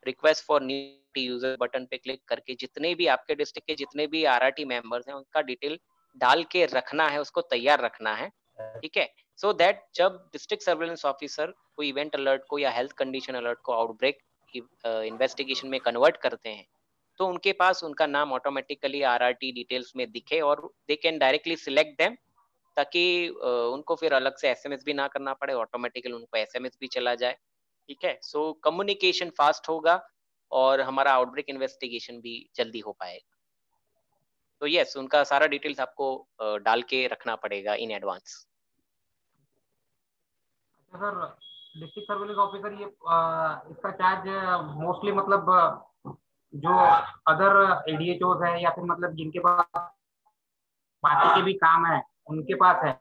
request for new user button पे क्लिक करके जितने भी आपके डिस्ट्रिक्ट के जितने भी आरआरटी मेंबर्स हैं उनका डिटेल डाल के रखना है, उसको तैयार रखना है, ठीक है, सो दैट जब डिस्ट्रिक्ट सर्वेलेंस ऑफिसर कोई इवेंट अलर्ट को या हेल्थ कंडीशन अलर्ट को आउटब्रेक इन्वेस्टिगेशन में कन्वर्ट करते हैं तो उनके पास उनका नाम ऑटोमेटिकली आरआरटी डिटेल्स में दिखे और they can directly select them, ताकि उनको फिर अलग से एसएमएस भी ना करना पड़े, ऑटोमेटिकली उनको एसएमएस भी चला जाए, ठीक है. सो कम्युनिकेशन फास्ट होगा और हमारा आउटब्रेक इन्वेस्टिगेशन भी जल्दी हो पाएगा. तो यस, उनका सारा डिटेल्स आपको डाल के रखना पड़ेगा in advance. Sir district surveillance officer ये इसका चार्ज मोस्टली मतलब जो अदर एडीएचओ है या फिर मतलब जिनके पास बाकी के भी काम है उनके पास है,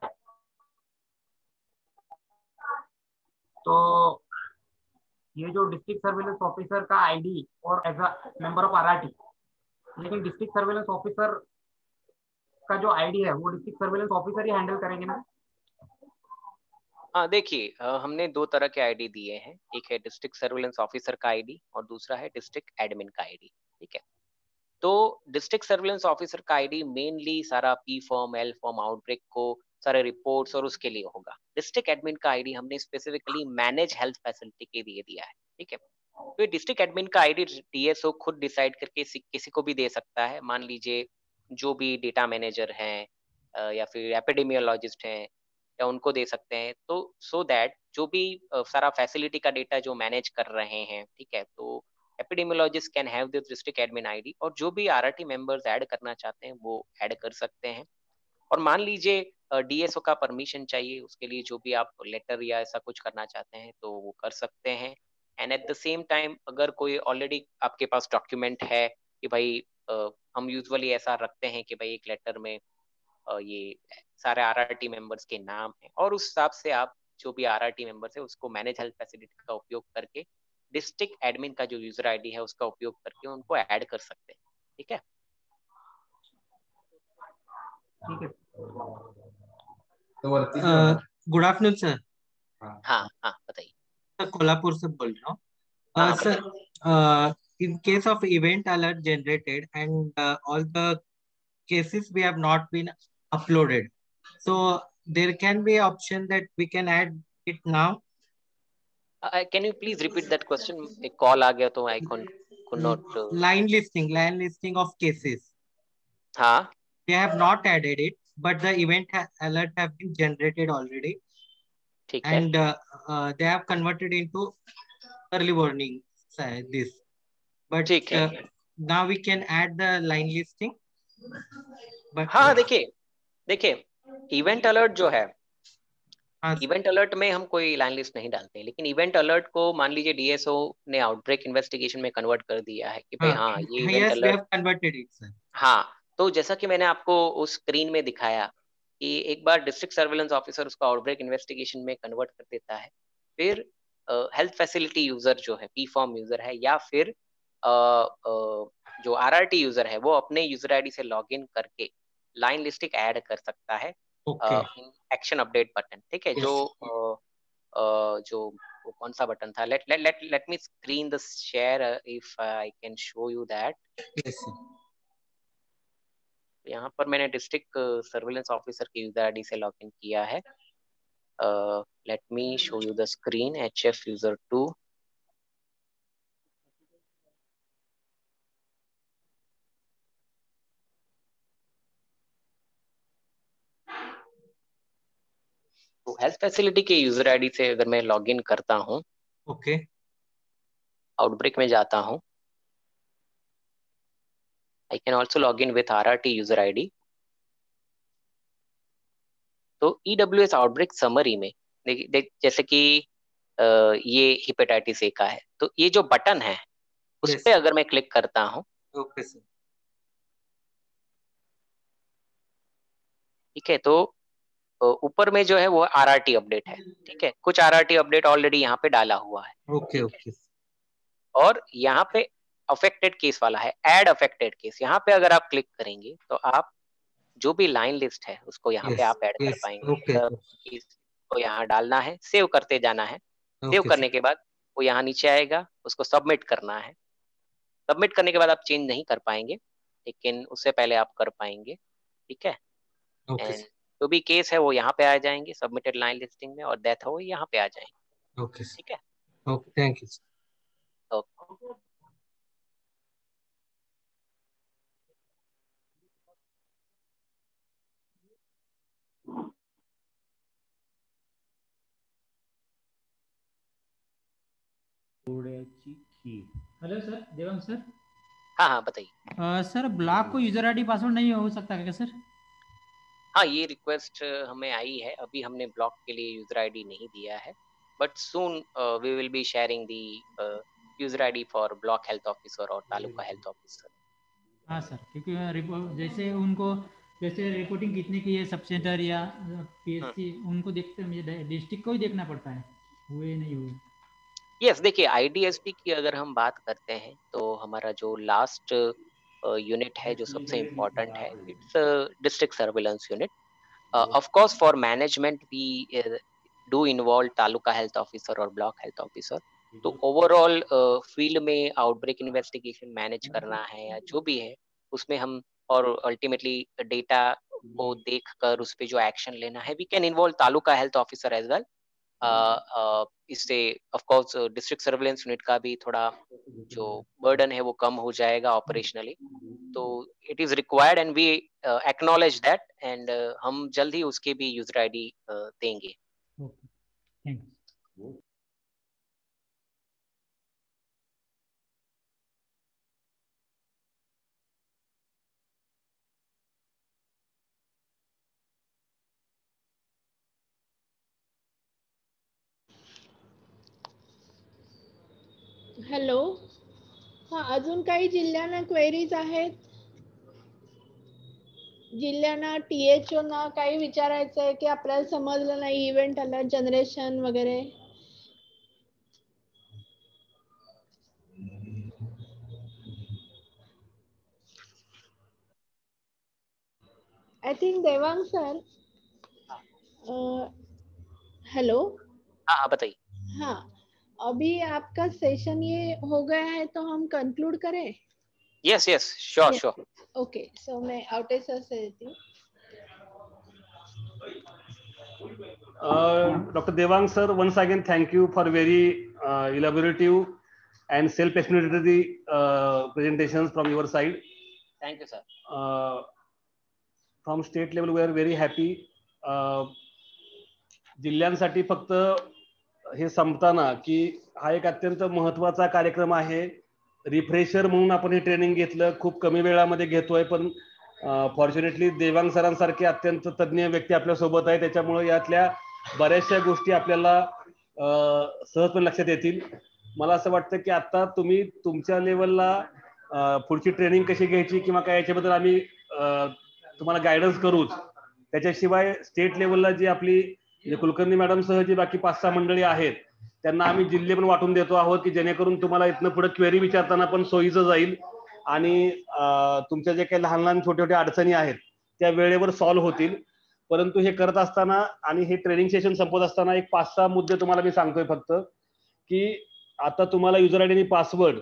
तो ये जो डिस्ट्रिक्ट सर्विलेंस ऑफिसर का आईडी और as a member of RRT, लेकिन डिस्ट्रिक्ट सर्विलेंस ऑफिसर का जो आईडी है वो डिस्ट्रिक्ट सर्विलेंस ऑफिसर ही हैंडल करेंगे ना? हाँ देखिए, हमने दो तरह के आईडी दिए हैं, एक है डिस्ट्रिक्ट सर्विलेंस ऑफिसर का आईडी और दूसरा है डिस्ट्रिक्ट एडमिन का आईडी, ठीक है. तो डिस्ट्रिक्ट सर्विलेंस ऑफिसर का आईडी मेनली सारा P form L form outbreak को सारे रिपोर्ट्स और उसके लिए होगा. डिस्ट्रिक्ट एडमिन का आईडी हमने स्पेसिफिकली मैनेज हेल्थ फैसिलिटी के लिए दिया है, ठीक है. तो ये डिस्ट्रिक्ट एडमिन का आईडी डीएसओ खुद डिसाइड करके किसी को भी दे सकता है. मान लीजिए जो भी डेटा मैनेजर हैं या फिर एपिडेमियोलॉजिस्ट हैं या उनको दे सकते हैं, तो सो दैट जो भी सारा फैसिलिटी का डेटा जो मैनेज कर रहे हैं, ठीक है, तो epidemiologist can have this district admin ID और जो भी आरआरटी मेंबर्स ऐड करना चाहते हैं वो ऐड कर सकते हैं. और मान लीजिए डीएसओ का परमिशन चाहिए, उसके लिए जो भी आप लेटर या ऐसा कुछ करना चाहते हैं तो वो कर सकते हैं. And at the same time अगर कोई ऑलरेडी आपके पास डॉक्यूमेंट है कि भाई हम यूजुअली ऐसा रखते हैं कि भाई एक लेटर में ये सारे आरआरटी मेंबर्स के नाम हैं और उस हिसाब से आप जो भी आरआरटी मेंबर्स है उसको मैनेज हेल्थ फैसिलिटी का उपयोग करके डिस्ट्रिक्ट एडमिन का जो यूजर आईडी है उसका उपयोग करके उनको ऐड कर सकते हैं, ठीक है. ठीक है. Good afternoon sir. हाँ हाँ बताइए. कोल्हापुर से बोल रहा हूँ. हाँ sir, in case of event alert generated and all the cases we have not been uploaded, so there can be option that we can add it now. Can you please repeat that question? एक कॉल आ गया तो I could not. Line listing of cases. हाँ. They have not added it, but the event alert have been generated already. ठीक है. And they have converted into early warning this. But ठीक है. now we can add the line listing. But हाँ देखिए इवेंट अलर्ट जो है, इवेंट अलर्ट में हम कोई लाइन लिस्ट नहीं डालते, लेकिन इवेंट अलर्ट को मान लीजिए डीएसओ ने आउटब्रेक इन्वेस्टिगेशन में कन्वर्ट कर दिया है कि भाई हाँ ये इवेंट अलर्ट. हाँ, तो जैसा कि मैंने आपको उस स्क्रीन में दिखाया कि एक बार डिस्ट्रिक्ट सर्वेलेंस ऑफिसर उसको आउटब्रेक इन्वेस्टिगेशन में कन्वर्ट कर देता है, फिर हेल्थ फैसिलिटी यूजर जो है पी फॉर्म यूजर है या फिर जो आरआरटी यूजर है वो अपने यूजर आईडी से लॉग इन करके लाइन लिस्टिंग ऐड कर सकता है Okay. एक्शन अपडेट बटन, ठीक है। Yes. जो वो कौन सा बटन था, let me screen the share if I can show you that. Yes, sir. यहाँ पर मैंने डिस्ट्रिक्ट सर्विलेंस ऑफिसर की यूजर आईडी से लॉगिन किया है। Late me show you the screen HF user 2। तो हेल्थ फैसिलिटी के यूजर आईडी से अगर मैं लॉगिन करता हूँ, Okay. आउटब्रेक में जाता हूँ, I can also log in with RRT user ID। तो EWS आउटब्रेक समरी में जैसे कि ये हेपेटाइटिस ए का है, तो ये जो बटन है उस Yes. पे अगर मैं क्लिक करता हूँ, Okay, sir. ठीक है, तो ऊपर में जो है वो RRT अपडेट है, ठीक है। कुछ RRT अपडेट ऑलरेडी यहाँ पे डाला हुआ है। Okay, okay. और यहाँ पे अफेक्टेड केस वाला है, ऐड अफेक्टेड केस। यहाँ पे अगर आप क्लिक करेंगे तो आप जो भी लाइन लिस्ट है उसको यहाँ पे Yes. आप ऐड कर Yes. पाएंगे। Okay. इसको यहाँ डालना है, सेव करते जाना है। सेव Okay, करने sir. के बाद वो यहाँ नीचे आएगा, उसको सबमिट करना है। सबमिट करने के बाद आप चेंज नहीं कर पाएंगे, लेकिन उससे पहले आप कर पाएंगे, ठीक है। Okay, and sir. जो भी केस है वो यहाँ पे आ जाएंगे सबमिटेड लाइन लिस्टिंग में, और डेथ हो यहाँ पे आ जाएंगे, Okay, sir. ठीक है। Okay, thank you, sir. Okay. Hello sir, Devang sir. हाँ हाँ बताइए। सर ब्लॉक को यूजर आईडी पासवर्ड नहीं हो सकता क्या सर? हाँ, ये रिक्वेस्ट हमें आई है। अभी हमने ब्लॉक के लिए यूजर आईडी नहीं दिया है, but soon we will be sharing the user ID for block health officer और तालुका हेल्थ ऑफिसर। हाँ सर, क्योंकि जैसे उनको जैसे रिपोर्टिंग कितने की है सब सेंटर या PSC, उनको देखते मुझे डिस्ट्रिक्ट को ही देखना पड़ता है, हुए नहीं हुए। यस, देखिए IDSP की अगर हम बात करते हैं तो हमारा जो लास्ट यूनिट है जो सबसे इम्पोर्टेंट है, it's district surveillance unit. Of course for management we do involve taluka health officer और ब्लॉक हेल्थ ऑफिसर। तो ओवरऑल फील्ड में आउटब्रेक इन्वेस्टिगेशन मैनेज करना है या जो भी है उसमें हम, और अल्टीमेटली डेटा को देखकर उस पे जो एक्शन लेना है, we can involve taluka health officer as well. इससे of course district surveillance unit का भी थोड़ा जो बर्डन है वो कम हो जाएगा ऑपरेशनली। तो it is required and we acknowledge that, एंड हम जल्द ही उसके भी यूजर आईडी देंगे। हॅलो, हा, अजून काही जिल्ह्यांना क्वेरीज आहेत? जिल्ह्यांना THO ना काही विचारायचं आहे की आपल्याला समजलं नाही इव्हेंट अलर्ट जनरेशन वगैरे? I think Devang sir. Hello. हाँ बताइए। हाँ, अभी आपका सेशन ये हो गया है तो हम कंक्लूड करें? Yes yes, sure sure. Okay, so मैं आउटे सर से देती हूँ। Dr. Devang sir, once again thank you for very elaborative and self-explanatory presentations from your side. Thank you sir. From state level we are very happy. जिल्ह्यांसाठी फक्त हे संपताना की हा एक अत्यंत महत्त्वाचा कार्यक्रम आहे। रिफ्रेशर म्हणून आपण हे ट्रेनिंग घेतलं, खूप कमी वेळामध्ये घेतोय, पण फॉर्च्युनेटली देवांग सरांसारखे अत्यंत तज्ञ व्यक्ती आपल्या सोबत आहे, त्याच्यामुळे यातल्या बऱ्याचशा गोष्टी आपल्याला सहजपणे लक्षात येतील। मला असं वाटतं की आता तुम्ही तुमच्या लेवलला पुढची ट्रेनिंग कशी घ्यायची किंवा काय याच्याबद्दल आम्ही तुम्हाला गायडन्स करूच। त्याच्याशिवाय स्टेट लेवलला जी आपली कुलकर्णी मॅडम सह जी बाकी 5-6 मंडळी आहेत त्यांना आम्ही जिल्हे पण वाटून देतो आहोत की जेणेकरून तुम्हाला इथनं पुढे क्वेरी विचारताना पण सोयीचं जाईल आणि तुमच्या जे काही लहान लहान छोट्या छोट्या अडचणी आहेत त्या वेळेवर सॉल्व्ह होतील. परंतु हे करत असताना आणि हे ट्रेनिंग सेशन संपत असताना एक 5-6 मुद्दे तुम्हाला मी सांगतोय फक्त, की आता तुम्हाला युजर आयडी आणि पासवर्ड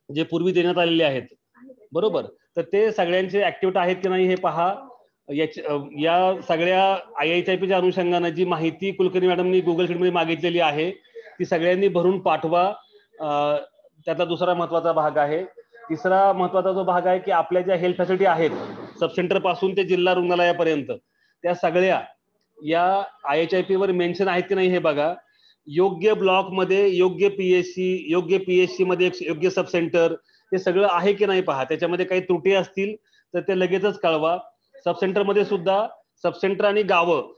जे पूर्वी देण्यात आलेले आहेत, बरोबर, तर ते सगळ्यांचे ऍक्टिव्ह आहेत की नाही हे पहा. या सगळ्या IIHIPच्या अनुषंगाने जी माहिती कुलकर्णी मॅडमनी गुगल शीटमध्ये मागितलेली आहे ती सगळ्यांनी भरून पाठवा. त्यातला दुसरा महत्वाचा भाग आहे. तिसरा महत्वाचा जो भाग आहे की आपल्या ज्या हेल्थ फॅसिलिटी आहेत सब सेंटर पासून ते जिल्हा रुग्णालयापर्यंत त्या सगळ्या या IIHIP वर मेन्शन आहेत की नाही हे बघा. योग्य ब्लॉक मध्ये योग्य PSC, योग्य PSC मध्ये योग्य सब सेंटर, हे सगळं आहे की नाही पहा. त्याच्यामध्ये काही त्रुटी असतील तर ते लगेचच कळवा. सब सेंटर मध्ये सुद्धा सब सेंटर आणि गावं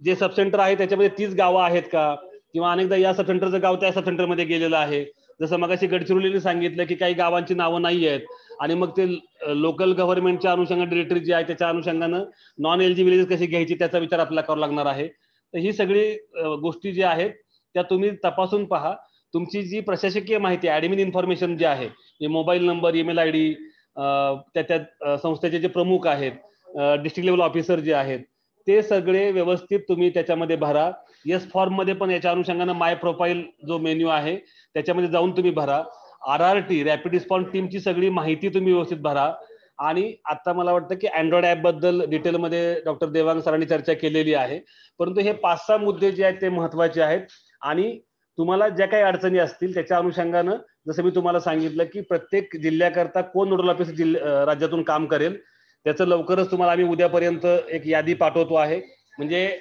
जे सब सेंटर आहे त्याच्यामध्ये 30 गावं आहेत का, किंवा अनेकदा या सब सेंटरचं गाव त्या सब सेंटर मध्ये गेलेलं आहे. जसं मगाशी गडचिरोलीने सांगितलं की काही गावांची नावं नाही आहेत आणि मग ते लोकल गव्हर्नमेंटच्या अनुषंगाने डिरेक्टरी जी आहे त्याच्या अनुषंगानं नॉन एलिजिबिलिटी कशी घ्यायची त्याचा विचार आपल्याला करावा लागणार आहे. तर ही सगळी गोष्टी ज्या आहेत त्या तुम्ही तपासून पहा. तुमची जी प्रशासकीय माहिती ऍडमिन इन्फॉर्मेशन जे आहे, मोबाईल नंबर, ईमेल ID, त्या संस्थेचे जे प्रमुख आहेत, डिस्ट्रिक्ट लेवल ऑफिसर जे आहेत, ते सगळे व्यवस्थित तुम्ही त्याच्यामध्ये भरा. येस फॉर्म मध्ये पण याच्या अनुषंगाने माय प्रोफाईल जो मेन्यू आहे त्याच्यामध्ये जाऊन तुम्ही भरा. RRT रॅपिड रिस्पॉन्स टीमची सगळी माहिती तुम्ही व्यवस्थित भरा. आणि आता मला वाटतं की अँड्रॉइड ऍप बद्दल डिटेलमध्ये डॉक्टर देवांग सरांनी चर्चा केलेली आहे. परंतु हे 5-6 मुद्दे जे आहेत ते महत्वाचे आहेत. आणि तुम्हाला ज्या काही अडचणी असतील त्याच्या अनुषंगानं जसं मी तुम्हाला सांगितलं की प्रत्येक जिल्ह्याकरता कोण नोडल ऑफिसर राज्यातून काम करेल त्याचं लवकरच तुम्हाला आम्ही उद्यापर्यंत एक यादी पाठवतो आहे. म्हणजे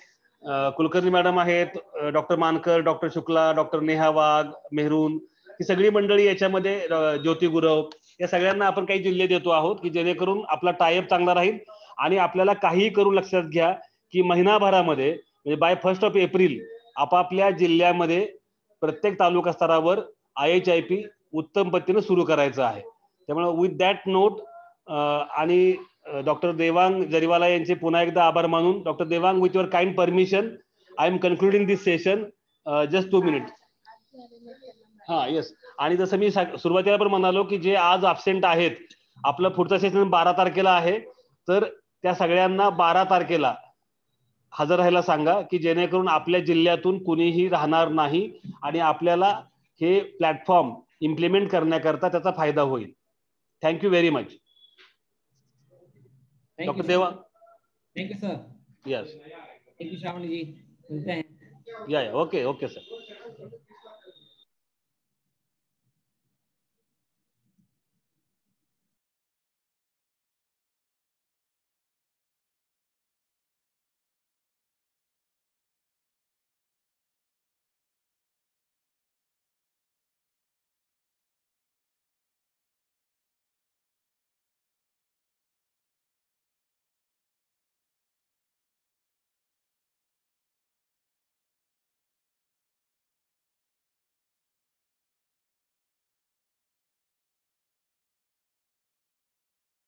कुलकर्णी मॅडम आहेत, डॉक्टर मानकर, डॉक्टर शुक्ला, डॉक्टर नेहा वाघ, मेहरून, ही सगळी मंडळी याच्यामध्ये, ज्योती गुरव, या सगळ्यांना आपण काही जिल्हे देतो आहोत की जेणेकरून आपला टायअप चांगला राहील. आणि आपल्याला काहीही करून लक्षात घ्या की महिनाभरामध्ये म्हणजे बाय 1 एप्रिल आपापल्या जिल्ह्यामध्ये प्रत्येक तालुका स्तरावर IIHIP उत्तम पद्धतीने सुरू करायचं आहे. त्यामुळे विथ दॅट नोट आणि डॉक्टर देवांग जरीवाला यांचे पुन्हा एकदा आभार मानून, doctor Devang with your kind permission I am concluding this session. Just 2 minute. Yes. आणि जसं मी सुरुवातीला पण म्हणालो की जे आज ॲब्सेंट आहेत, आपलं पुढचं सेशन 12 तारखेला आहे, तर त्या सगळ्यांना 12 तारखेला हजर राहायला सांगा की जेणेकरून आपल्या जिल्ह्यातून कुणीही राहणार नाही आणि आपल्याला हे प्लॅटफॉर्म इम्प्लिमेंट करण्याकरता त्याचा फायदा होईल. Thank you very much. Doctor Deva. Thank you sir. Yes. Thank you Shravani ji. मिलते हैं. या ओके सर.